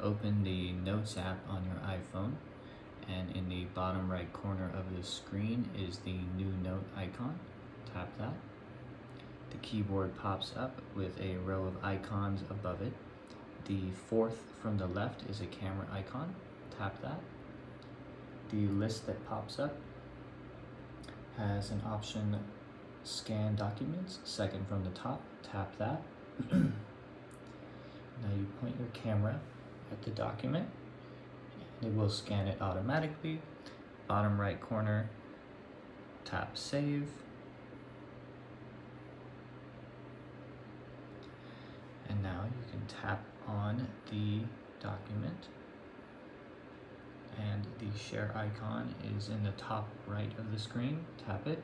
open the Notes app on your iPhone, and in the bottom right corner of the screen is the new note icon. Tap that. The keyboard pops up with a row of icons above it. The fourth from the left is a camera icon. Tap that. The list that pops up has an option, scan documents, second from the top. Tap that. Now you point your camera at the document. It will scan it automatically. Bottom right corner, tap save. And now you can tap on the document, and the share icon is in the top right of the screen. Tap it.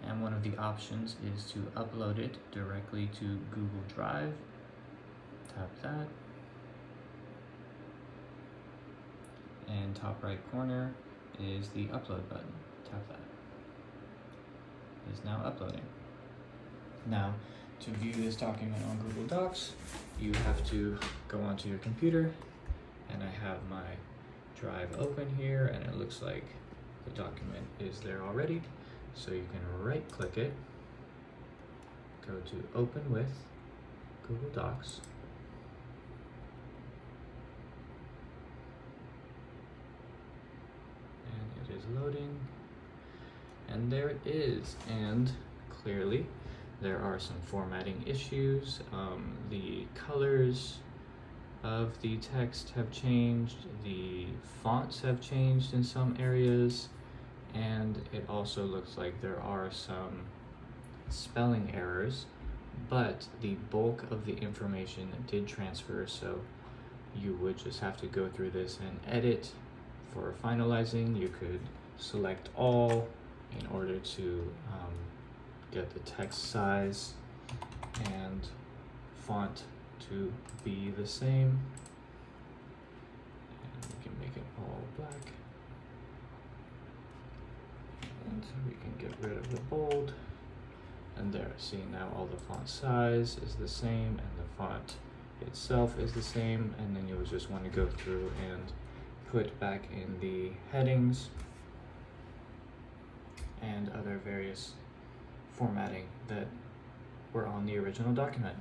And one of the options is to upload it directly to Google Drive. Tap that. And top right corner is the upload button. Tap that. It is now uploading. Now, to view this document on Google Docs, you have to go onto your computer, and I have my drive open here, and it looks like the document is there already. So you can right click it, go to Open with Google Docs, and it is loading, and there it is. And clearly there are some formatting issues. The colors of the text have changed, the fonts have changed in some areas, and it also looks like there are some spelling errors, but the bulk of the information did transfer, so you would just have to go through this and edit. For finalizing, you could select all in order to get the text size and font to be the same, and we can make it all black, and we can get rid of the bold, and there, see, now all the font size is the same and the font itself is the same. And then you'll just want to go through and put back in the headings and other various formatting that were on the original document.